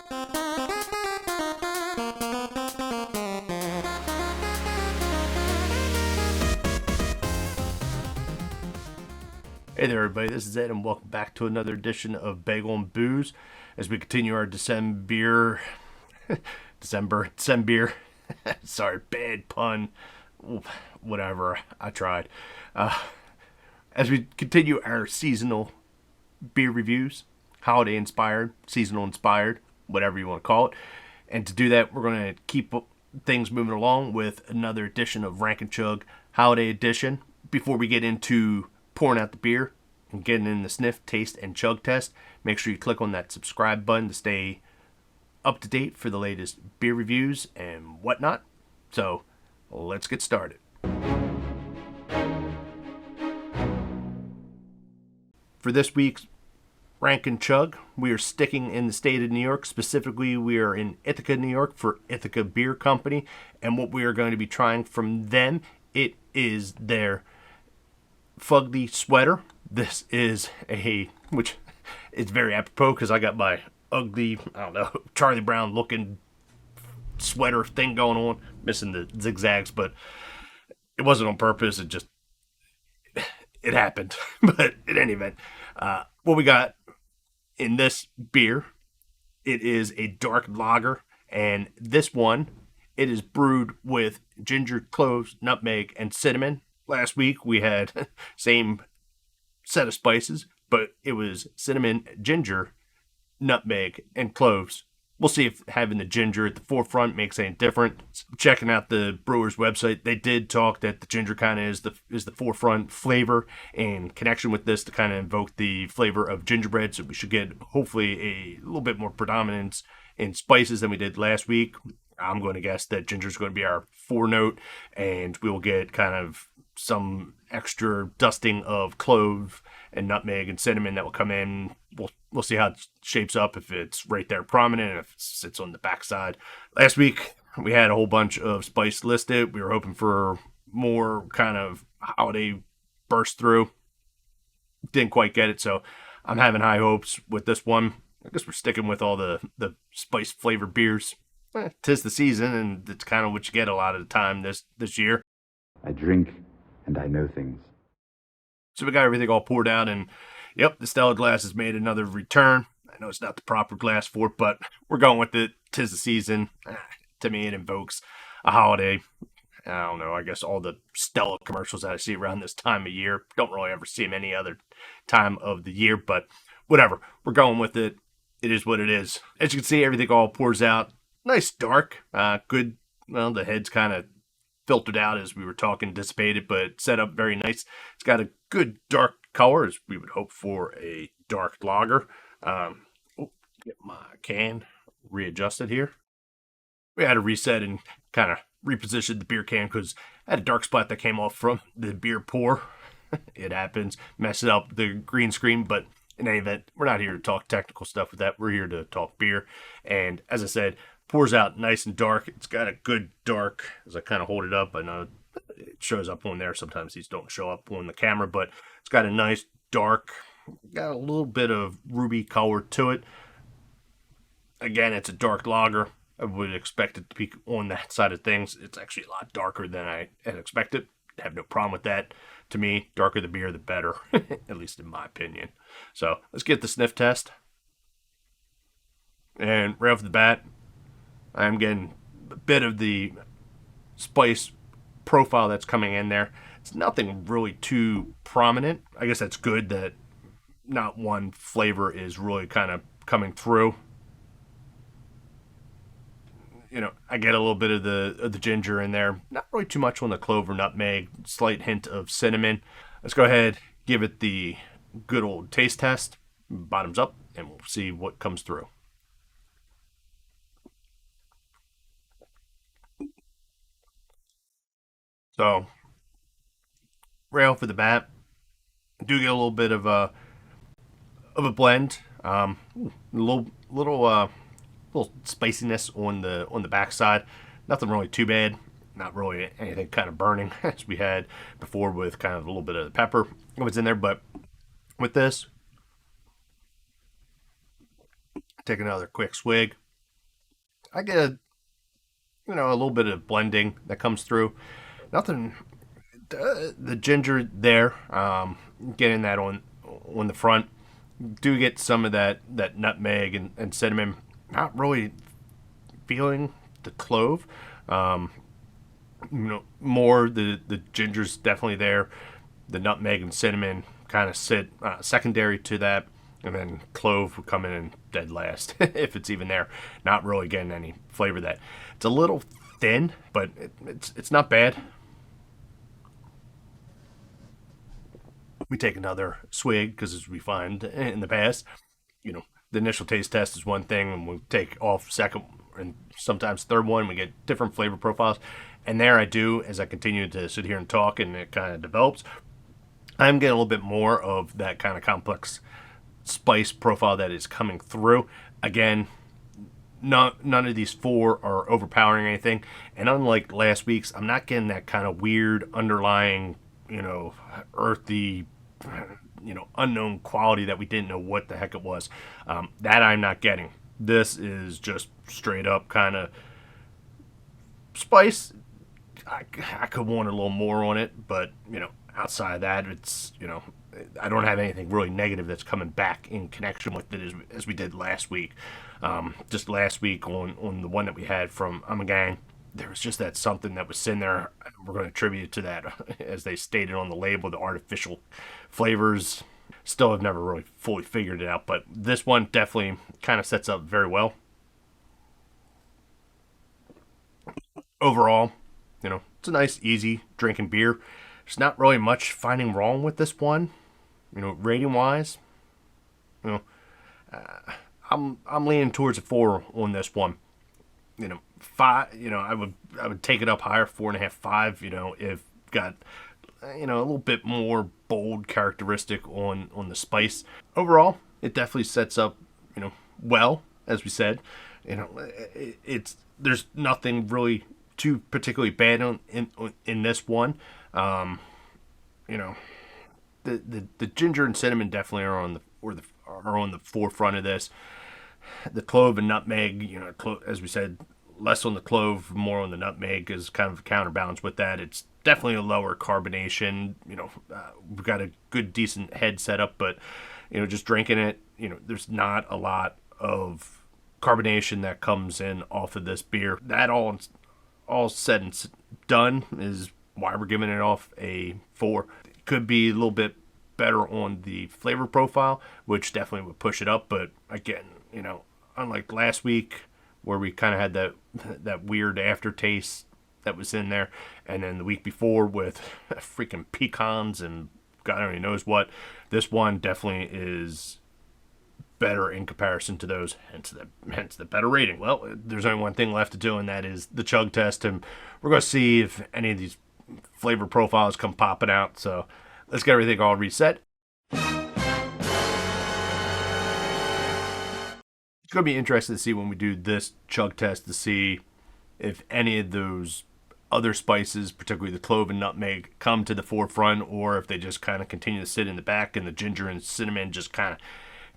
Hey there everybody, this is Ed and welcome back to another edition of Bagel and Booze as we continue our Decem-beer, Decem-beer, sorry, bad pun, whatever, I tried. As we continue our seasonal beer reviews, holiday inspired, seasonal inspired, whatever you want to call it. And to do that, we're going to keep things moving along with another edition of Rank and Chug Holiday Edition. Before we get into pouring out the beer and getting in the sniff, taste, and chug test, make sure you click on that subscribe button to stay up to date for the latest beer reviews and whatnot. So, let's get started. For this week's Rank and Chug, we are sticking in the state of New York. Specifically, we are in Ithaca, New York for Ithaca Beer Company. And what we are going to be trying from them, it is their Fuggly Sweater. This is which is very apropos because I got my ugly, Charlie Brown looking sweater thing going on, missing the zigzags, but it wasn't on purpose. It happened. But in any event, what we got in this beer, it is a dark lager, and this one, it is brewed with ginger, cloves, nutmeg, and cinnamon. Last week we had same set of spices, but it was cinnamon, ginger, nutmeg, and cloves. We'll see if having the ginger at the forefront makes any difference. Checking out the brewer's website, they did talk that the ginger kind of is the forefront flavor in connection with this to kind of invoke the flavor of gingerbread. So we should get hopefully a little bit more predominance in spices than we did last week. I'm going to guess that ginger is going to be our note, and we'll get kind of some extra dusting of clove and nutmeg and cinnamon that will come in. We'll see how it shapes up, if it's right there prominent, and if it sits on the backside. Last week, we had a whole bunch of spice listed. We were hoping for more kind of holiday burst through. Didn't quite get it, so I'm having high hopes with this one. I guess we're sticking with all the spice flavored beers. 'Tis the season, and it's kind of what you get a lot of the time this year. I drink and I know things. So we got everything all poured out, and yep, the Stella glass has made another return. I know it's not the proper glass for it, but we're going with it. 'Tis the season. To me, it invokes a holiday. I don't know, I guess all the Stella commercials that I see around this time of year, don't really ever see them any other time of the year, but whatever. We're going with it. It is what it is. As you can see, everything all pours out. Nice dark. Good. Well, the head's kind of filtered out as we were talking, dissipated, but set up very nice. It's got a good dark color, as we would hope for a dark lager. Get my can readjusted here. We had to reset and kind of reposition the beer can because I had a dark spot that came off from the beer pour. It happens. Messed up the green screen, but in any event, we're not here to talk technical stuff with that. We're here to talk beer. And as I said, pours out nice and dark. It's got a good dark, as I kind of hold it up. I know it shows up on there. Sometimes these don't show up on the camera, but it's got a nice dark, got a little bit of ruby color to it. Again, it's a dark lager. I would expect it to be on that side of things. It's actually a lot darker than I had expected. I have no problem with that. To me, darker the beer, the better, at least in my opinion. So let's get the sniff test. And right off the bat, I'm getting a bit of the spice profile that's coming in there. It's nothing really too prominent. I guess that's good that not one flavor is really kind of coming through. You know, I get a little bit of the ginger in there. Not really too much on the clove or nutmeg. Slight hint of cinnamon. Let's go ahead, give it the good old taste test. Bottoms up, and we'll see what comes through. So, right off of the bat, I do get a little bit of a blend. Little spiciness on the backside. Nothing really too bad. Not really anything kind of burning as we had before with kind of a little bit of the pepper what's in there. But with this, take another quick swig. I get a little bit of blending that comes through. Nothing. The ginger there, getting that on the front. Do get some of that nutmeg and cinnamon. Not really feeling the clove. More the ginger's definitely there. The nutmeg and cinnamon kind of sit secondary to that, and then clove would come in dead last if it's even there. Not really getting any flavor. That it's a little thin, but it's not bad. We take another swig because, as we find in the past, the initial taste test is one thing, and we take off second and sometimes third one. We get different flavor profiles, and there I do as I continue to sit here and talk, and it kind of develops. I'm getting a little bit more of that kind of complex spice profile that is coming through. Again, none of these four are overpowering anything, and unlike last week's, I'm not getting that kind of weird underlying, earthy, unknown quality that we didn't know what the heck it was. That I'm not getting. This is just straight up kind of spice. I could want a little more on it, but outside of that, it's I don't have anything really negative that's coming back in connection with it as we did last week. Just last week on the one that we had from Gang, there was just that something that was in there. We're going to attribute it to that, as they stated on the label, the artificial flavors. Still have never really fully figured it out, but this one definitely kind of sets up very well. Overall, it's a nice, easy drinking beer. There's not really much finding wrong with this one. Rating wise, you know, I'm leaning towards a 4 on this one. 5. I would take it up higher, 4.5, 5. If got a little bit more bold characteristic on the spice. Overall, it definitely sets up well, as we said. It's there's nothing really too particularly bad in this one. You know, the ginger and cinnamon definitely are on the forefront of this. The clove and nutmeg, as we said, less on the clove, more on the nutmeg is kind of a counterbalance with that. It's definitely a lower carbonation. We've got a good, decent head setup, but just drinking it, there's not a lot of carbonation that comes in off of this beer. That all said and done is why we're giving it off a 4. It could be a little bit better on the flavor profile, which definitely would push it up. But again, unlike last week where we kind of had that weird aftertaste that was in there, and then the week before with freaking pecans and God only knows what, this one definitely is better in comparison to those, hence the better rating. Well, there's only one thing left to do, and that is the chug test, and we're going to see if any of these flavor profiles come popping out. So let's get everything all reset. It's going to be interesting to see when we do this chug test to see if any of those other spices, particularly the clove and nutmeg, come to the forefront, or if they just kind of continue to sit in the back and the ginger and cinnamon just kind of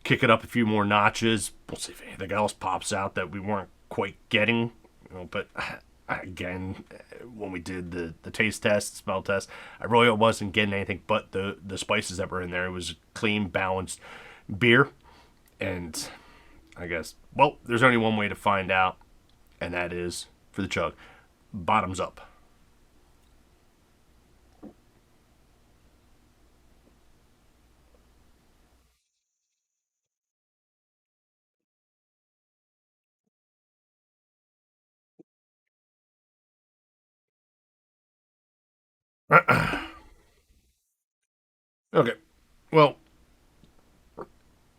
kick it up a few more notches. We'll see if anything else pops out that we weren't quite getting. But again, when we did the taste test, smell test, I really wasn't getting anything but the spices that were in there. It was a clean, balanced beer. And I guess, well, there's only one way to find out, and that is for the chug. Bottoms up. Okay. Well,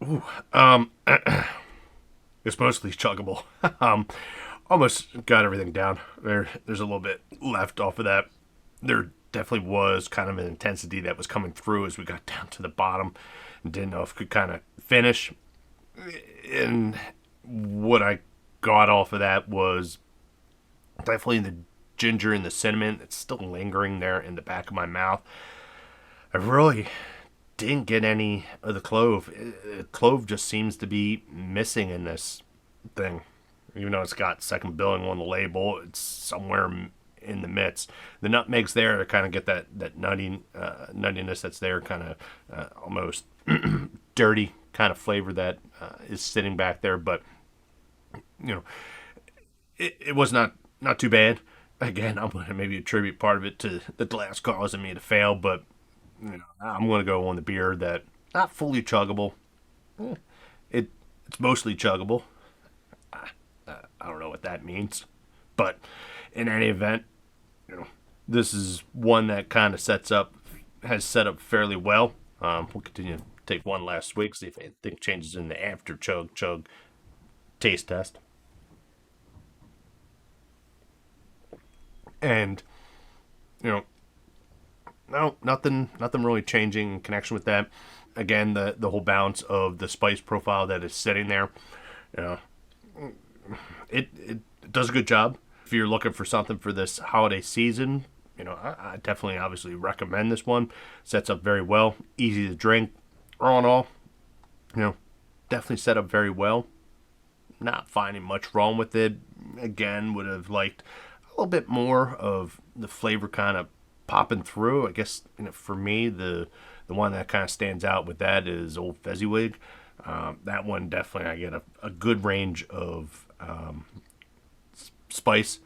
ooh, it's mostly chuggable. Almost got everything down. There's a little bit left off of that. There definitely was kind of an intensity that was coming through as we got down to the bottom and didn't know if it could kind of finish. And what I got off of that was definitely the ginger and the cinnamon. It's still lingering there in the back of my mouth. I really didn't get any of the clove. Clove just seems to be missing in this thing. Even though it's got second billing on the label, it's somewhere in the midst. The nutmegs there to kind of get that nuttiness that's there, kind of almost dirty kind of flavor that is sitting back there. But you know, it was not too bad. Again, I'm going to maybe attribute part of it to the glass causing me to fail, but I'm going to go on the beer that not fully chuggable. It's mostly chuggable. I don't know what that means, but in any event, this is one that kind of has set up fairly well. We'll continue to take one last swig, see if anything changes in the after chug taste test. And no, nothing really changing in connection with that. Again, the whole balance of the spice profile that is sitting there, you know, it does a good job. If you're looking for something for this holiday season, I definitely obviously recommend this one. Sets up very well, easy to drink. All in all, definitely set up very well. Not finding much wrong with it. Again, would have liked a little bit more of the flavor kind of popping through. I guess for me, the one that kind of stands out with that is Old Fezziwig. That one definitely I get a good range of spice.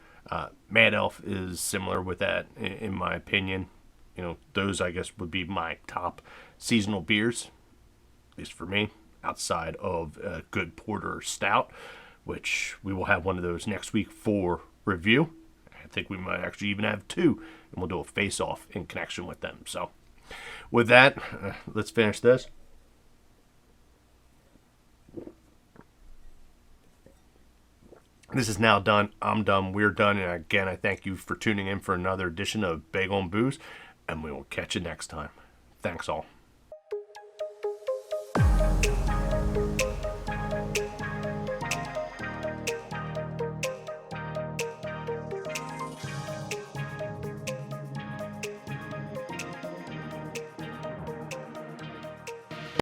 Mad Elf is similar with that in my opinion. Those I guess would be my top seasonal beers, at least for me, outside of a good porter or stout, which we will have one of those next week for review. I think we might actually even have two, and we'll do a face-off in connection with them. So with that, let's finish this. This is now done. I'm done. We're done. And again, I thank you for tuning in for another edition of Bagel and Booze, and we will catch you next time. Thanks all.